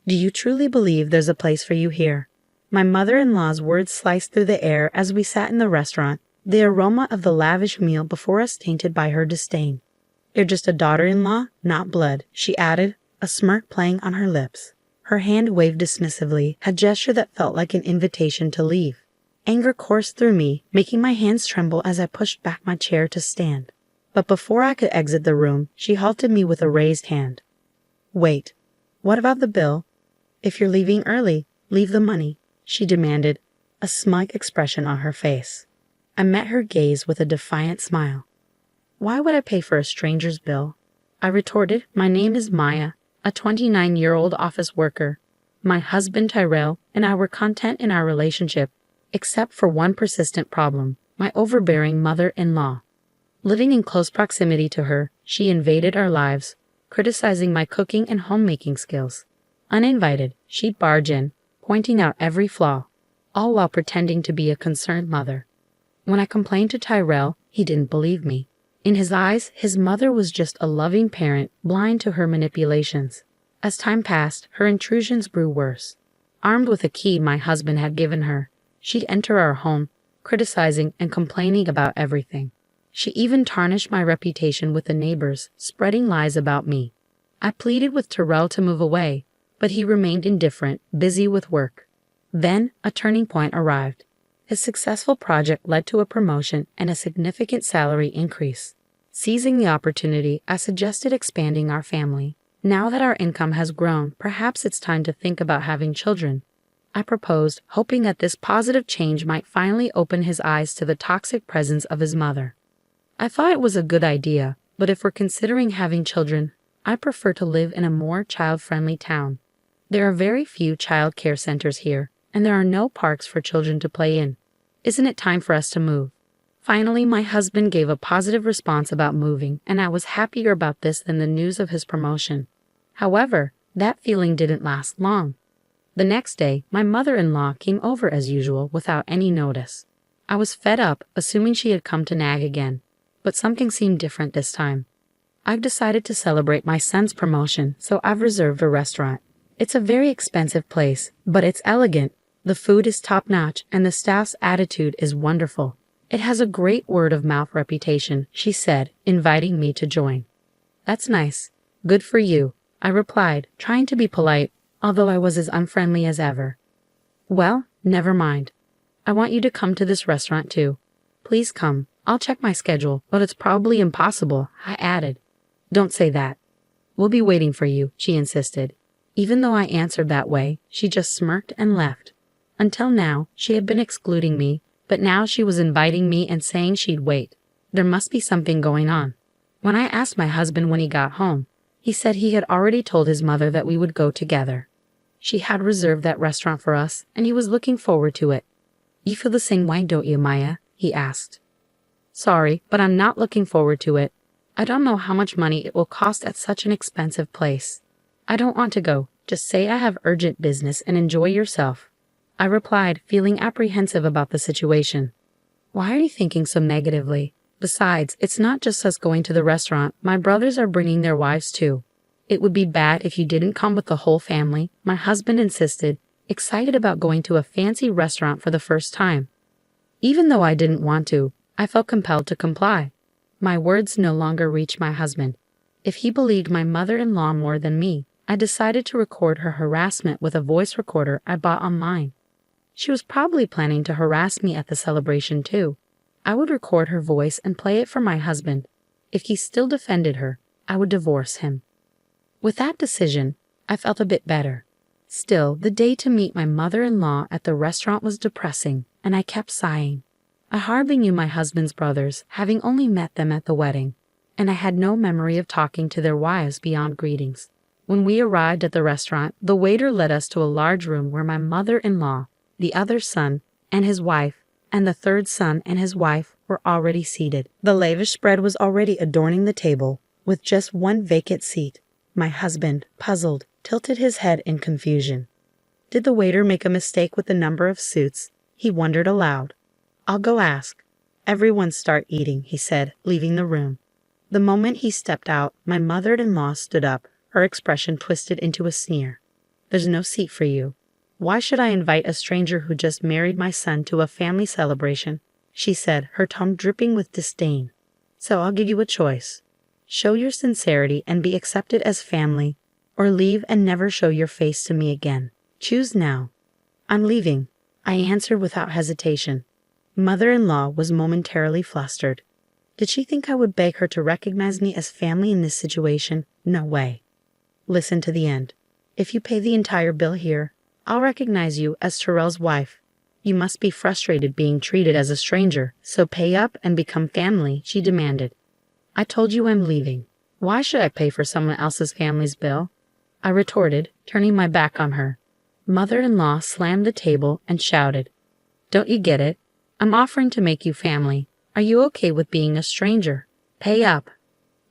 Do you truly believe there's a place for you here? My mother-in-law's words sliced through the air as we sat in the restaurant, the aroma of the lavish meal before us tainted by her disdain. You're just a daughter-in-law, not blood, she added, a smirk playing on her lips. Her hand waved dismissively, a gesture that felt like an invitation to leave. Anger coursed through me, making my hands tremble as I pushed back my chair to stand. But before I could exit the room, she halted me with a raised hand. Wait. What about the bill? If you're leaving early, leave the money, she demanded, a smug expression on her face. I met her gaze with a defiant smile. Why would I pay for a stranger's bill? I retorted, my name is Maya, a 29-year-old office worker. My husband Tyrell and I were content in our relationship, except for one persistent problem, my overbearing mother-in-law. Living in close proximity to her, she invaded our lives, criticizing my cooking and homemaking skills. Uninvited, she'd barge in, pointing out every flaw, all while pretending to be a concerned mother. When I complained to Tyrell, he didn't believe me. In his eyes, his mother was just a loving parent, blind to her manipulations. As time passed, her intrusions grew worse. Armed with a key my husband had given her, she'd enter our home, criticizing and complaining about everything. She even tarnished my reputation with the neighbors, spreading lies about me. I pleaded with Tyrell to move away, but he remained indifferent, busy with work. Then, a turning point arrived. His successful project led to a promotion and a significant salary increase. Seizing the opportunity, I suggested expanding our family. Now that our income has grown, perhaps it's time to think about having children. I proposed, hoping that this positive change might finally open his eyes to the toxic presence of his mother. I thought it was a good idea, but if we're considering having children, I prefer to live in a more child-friendly town. There are very few child care centers here, and there are no parks for children to play in. Isn't it time for us to move? Finally, my husband gave a positive response about moving, and I was happier about this than the news of his promotion. However, that feeling didn't last long. The next day, my mother-in-law came over as usual without any notice. I was fed up, assuming she had come to nag again, but something seemed different this time. I've decided to celebrate my son's promotion, so I've reserved a restaurant. It's a very expensive place, but it's elegant. The food is top-notch, and the staff's attitude is wonderful. It has a great word-of-mouth reputation, she said, inviting me to join. That's nice. Good for you, I replied, trying to be polite, although I was as unfriendly as ever. Well, never mind. I want you to come to this restaurant too. Please come. I'll check my schedule, but it's probably impossible, I added. Don't say that. We'll be waiting for you, she insisted. Even though I answered that way, she just smirked and left. Until now, she had been excluding me, but now she was inviting me and saying she'd wait. There must be something going on. When I asked my husband when he got home, he said he had already told his mother that we would go together. She had reserved that restaurant for us, and he was looking forward to it. You feel the same way, don't you, Maya? He asked. Sorry, but I'm not looking forward to it. I don't know how much money it will cost at such an expensive place. I don't want to go. Just say I have urgent business and enjoy yourself. I replied, feeling apprehensive about the situation. Why are you thinking so negatively? Besides, it's not just us going to the restaurant. My brothers are bringing their wives too. It would be bad if you didn't come with the whole family, my husband insisted, excited about going to a fancy restaurant for the first time. Even though I didn't want to, I felt compelled to comply. My words no longer reached my husband. If he believed my mother-in-law more than me, I decided to record her harassment with a voice recorder I bought online. She was probably planning to harass me at the celebration too. I would record her voice and play it for my husband. If he still defended her, I would divorce him. With that decision, I felt a bit better. Still, the day to meet my mother-in-law at the restaurant was depressing, and I kept sighing. I hardly knew my husband's brothers, having only met them at the wedding, and I had no memory of talking to their wives beyond greetings. When we arrived at the restaurant, the waiter led us to a large room where my mother-in-law, the other son, and his wife, and the third son and his wife were already seated. The lavish spread was already adorning the table, with just one vacant seat. My husband, puzzled, tilted his head in confusion. Did the waiter make a mistake with the number of suits? He wondered aloud. I'll go ask. Everyone start eating, he said, leaving the room. The moment he stepped out, my mother-in-law stood up, her expression twisted into a sneer. There's no seat for you. Why should I invite a stranger who just married my son to a family celebration? She said, her tone dripping with disdain. So I'll give you a choice. Show your sincerity and be accepted as family, or leave and never show your face to me again. Choose now. I'm leaving, I answered without hesitation. Mother-in-law was momentarily flustered. Did she think I would beg her to recognize me as family in this situation? No way. Listen to the end. If you pay the entire bill here, I'll recognize you as Terrell's wife. You must be frustrated being treated as a stranger, so pay up and become family, she demanded. I told you I'm leaving. Why should I pay for someone else's family's bill? I retorted, turning my back on her. Mother-in-law slammed the table and shouted, Don't you get it? I'm offering to make you family. Are you okay with being a stranger? Pay up.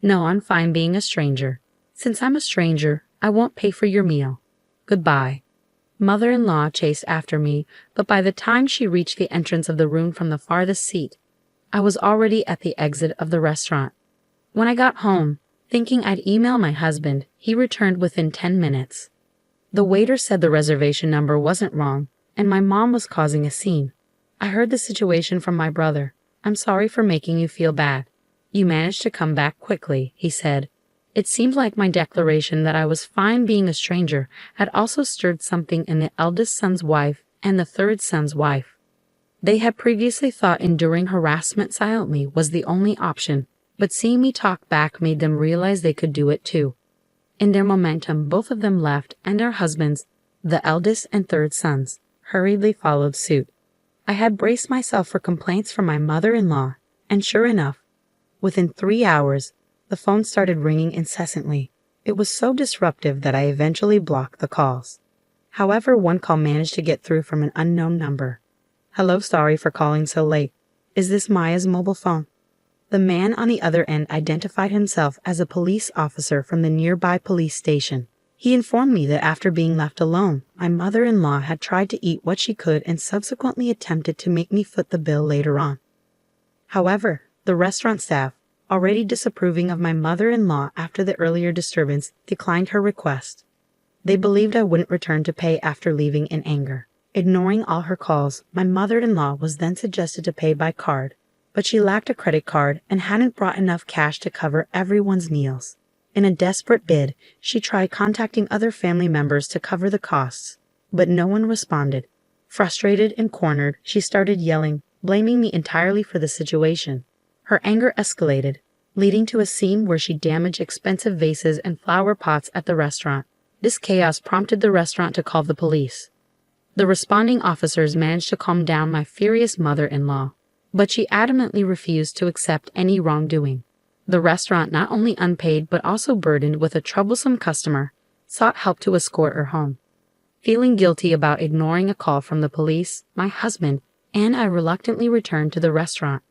No, I'm fine being a stranger. Since I'm a stranger, I won't pay for your meal. Goodbye. Mother-in-law chased after me, but by the time she reached the entrance of the room from the farthest seat, I was already at the exit of the restaurant. When I got home, thinking I'd email my husband, he returned within 10 minutes. The waiter said the reservation number wasn't wrong, and my mom was causing a scene. I heard the situation from my brother. I'm sorry for making you feel bad. You managed to come back quickly, he said. It seemed like my declaration that I was fine being a stranger had also stirred something in the eldest son's wife and the third son's wife. They had previously thought enduring harassment silently was the only option, but seeing me talk back made them realize they could do it too. In their momentum, both of them left, and their husbands, the eldest and third sons, hurriedly followed suit. I had braced myself for complaints from my mother-in-law, and sure enough, within 3 hours, the phone started ringing incessantly. It was so disruptive that I eventually blocked the calls. However, one call managed to get through from an unknown number. Hello, sorry for calling so late. Is this Maya's mobile phone? The man on the other end identified himself as a police officer from the nearby police station. He informed me that after being left alone, my mother-in-law had tried to eat what she could and subsequently attempted to make me foot the bill later on. However, the restaurant staff, already disapproving of my mother-in-law after the earlier disturbance, declined her request. They believed I wouldn't return to pay after leaving in anger. Ignoring all her calls, my mother-in-law was then suggested to pay by card, but she lacked a credit card and hadn't brought enough cash to cover everyone's meals. In a desperate bid, she tried contacting other family members to cover the costs, but no one responded. Frustrated and cornered, she started yelling, blaming me entirely for the situation. Her anger escalated, leading to a scene where she damaged expensive vases and flower pots at the restaurant. This chaos prompted the restaurant to call the police. The responding officers managed to calm down my furious mother-in-law, but she adamantly refused to accept any wrongdoing. The restaurant, not only unpaid but also burdened with a troublesome customer, sought help to escort her home. Feeling guilty about ignoring a call from the police, my husband and I reluctantly returned to the restaurant.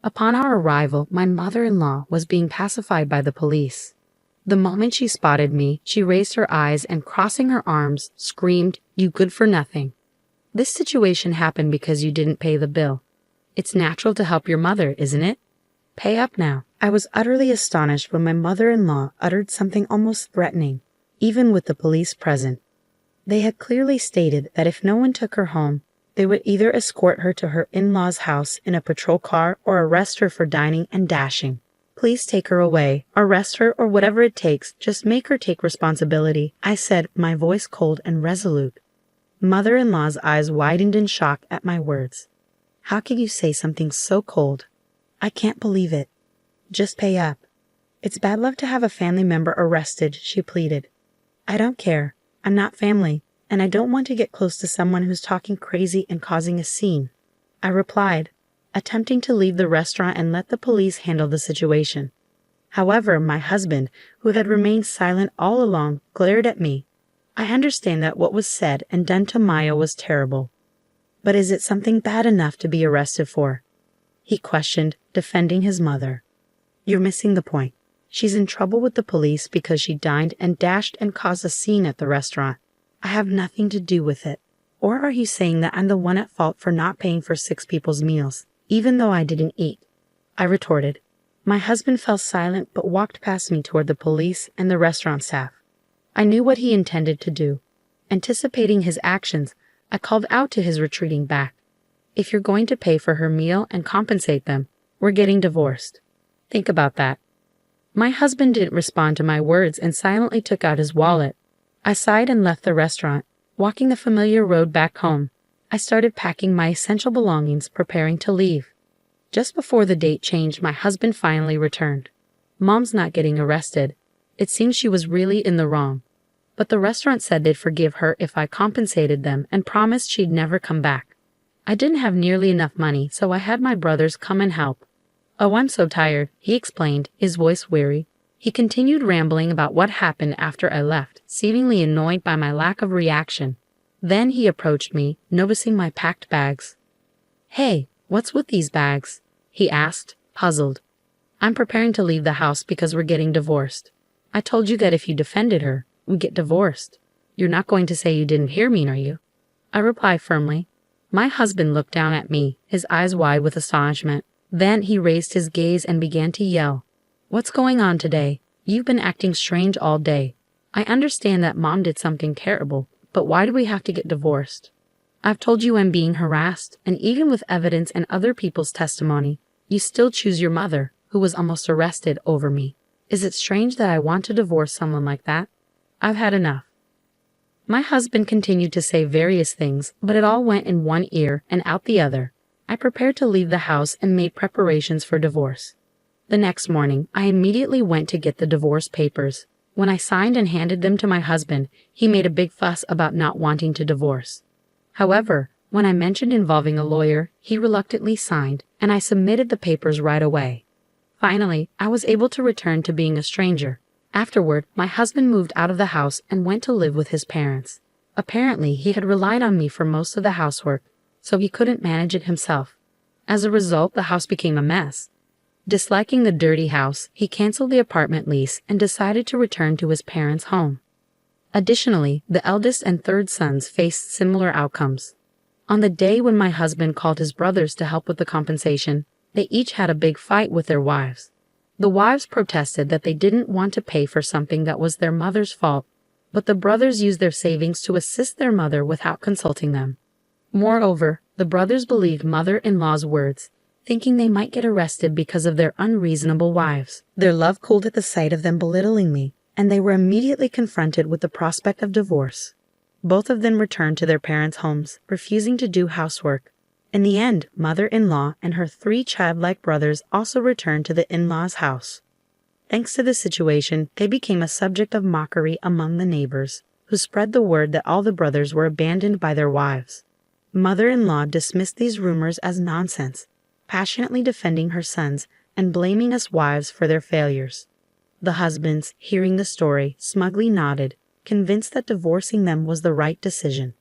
Upon our arrival, my mother-in-law was being pacified by the police. The moment she spotted me, she raised her eyes and, crossing her arms, screamed, "You good for nothing. This situation happened because you didn't pay the bill. It's natural to help your mother, isn't it? Pay up now." I was utterly astonished when my mother-in-law uttered something almost threatening, even with the police present. They had clearly stated that if no one took her home, they would either escort her to her in-laws' house in a patrol car or arrest her for dining and dashing. "Please take her away, arrest her, or whatever it takes, just make her take responsibility," I said, my voice cold and resolute. Mother-in-law's eyes widened in shock at my words. "How can you say something so cold? I can't believe it. Just pay up. It's bad luck to have a family member arrested," she pleaded. "I don't care. I'm not family, and I don't want to get close to someone who's talking crazy and causing a scene," I replied, attempting to leave the restaurant and let the police handle the situation. However, my husband, who had remained silent all along, glared at me. I understand that what was said and done to Maya was terrible. But is it something bad enough to be arrested for? He questioned, defending his mother. "You're missing the point. She's in trouble with the police because she dined and dashed and caused a scene at the restaurant. I have nothing to do with it. Or are you saying that I'm the one at fault for not paying for 6 people's meals, even though I didn't eat?" I retorted. My husband fell silent but walked past me toward the police and the restaurant staff. I knew what he intended to do. Anticipating his actions, I called out to his retreating back. If you're going to pay for her meal and compensate them, we're getting divorced. Think about that. My husband didn't respond to my words and silently took out his wallet. I sighed and left the restaurant, walking the familiar road back home. I started packing my essential belongings, preparing to leave. Just before the date changed, my husband finally returned. Mom's not getting arrested. It seems she was really in the wrong. But the restaurant said they'd forgive her if I compensated them and promised she'd never come back. I didn't have nearly enough money, so I had my brothers come and help. Oh, I'm so tired, he explained, his voice weary. He continued rambling about what happened after I left, seemingly annoyed by my lack of reaction. Then he approached me, noticing my packed bags. "Hey, what's with these bags?" he asked, puzzled. "I'm preparing to leave the house because we're getting divorced. I told you that if you defended her, we'd get divorced. You're not going to say you didn't hear me, are you?" I replied firmly. My husband looked down at me, his eyes wide with astonishment. Then he raised his gaze and began to yell. "What's going on today? You've been acting strange all day. I understand that Mom did something terrible, but why do we have to get divorced? I've told you I'm being harassed, and even with evidence and other people's testimony, you still choose your mother, who was almost arrested, over me. Is it strange that I want to divorce someone like that? I've had enough." My husband continued to say various things, but it all went in one ear and out the other. I prepared to leave the house and made preparations for divorce. The next morning, I immediately went to get the divorce papers. When I signed and handed them to my husband, he made a big fuss about not wanting to divorce. However, when I mentioned involving a lawyer, he reluctantly signed, and I submitted the papers right away. Finally, I was able to return to being a stranger. Afterward, my husband moved out of the house and went to live with his parents. Apparently, he had relied on me for most of the housework, so he couldn't manage it himself. As a result, the house became a mess. Disliking the dirty house, he canceled the apartment lease and decided to return to his parents' home. Additionally, the eldest and third sons faced similar outcomes. On the day when my husband called his brothers to help with the compensation, they each had a big fight with their wives. The wives protested that they didn't want to pay for something that was their mother's fault, but the brothers used their savings to assist their mother without consulting them. Moreover, the brothers believed mother-in-law's words, thinking they might get arrested because of their unreasonable wives. Their love cooled at the sight of them belittling me, and they were immediately confronted with the prospect of divorce. Both of them returned to their parents' homes, refusing to do housework. In the end, mother-in-law and her 3 childlike brothers also returned to the in-laws' house. Thanks to this situation, they became a subject of mockery among the neighbors, who spread the word that all the brothers were abandoned by their wives. Mother-in-law dismissed these rumors as nonsense, passionately defending her sons and blaming us wives for their failures. The husbands, hearing the story, smugly nodded, convinced that divorcing them was the right decision.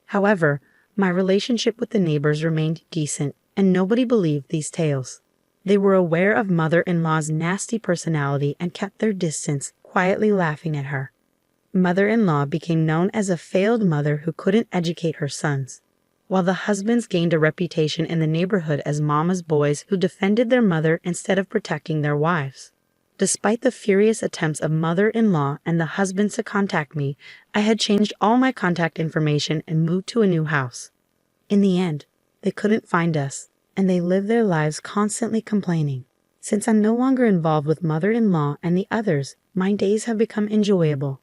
However, my relationship with the neighbors remained decent, and nobody believed these tales. They were aware of mother-in-law's nasty personality and kept their distance, quietly laughing at her. Mother-in-law became known as a failed mother who couldn't educate her sons, while the husbands gained a reputation in the neighborhood as mama's boys who defended their mother instead of protecting their wives. Despite the furious attempts of mother-in-law and the husbands to contact me, I had changed all my contact information and moved to a new house. In the end, they couldn't find us, and they lived their lives constantly complaining. Since I'm no longer involved with mother-in-law and the others, my days have become enjoyable.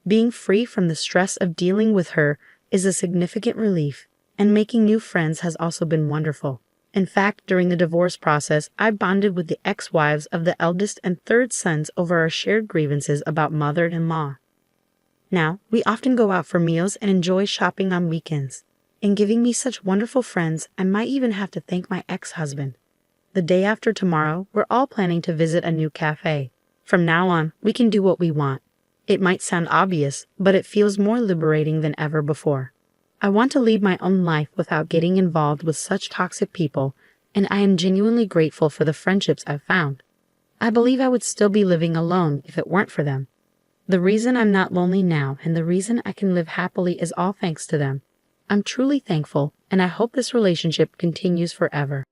Being free from the stress of dealing with her is a significant relief, and making new friends has also been wonderful. In fact, during the divorce process, I bonded with the ex-wives of the eldest and third sons over our shared grievances about mother-in-law. Now, we often go out for meals and enjoy shopping on weekends. In giving me such wonderful friends, I might even have to thank my ex-husband. The day after tomorrow, we're all planning to visit a new cafe. From now on, we can do what we want. It might sound obvious, but it feels more liberating than ever before. I want to lead my own life without getting involved with such toxic people, and I am genuinely grateful for the friendships I've found. I believe I would still be living alone if it weren't for them. The reason I'm not lonely now and the reason I can live happily is all thanks to them. I'm truly thankful, and I hope this relationship continues forever.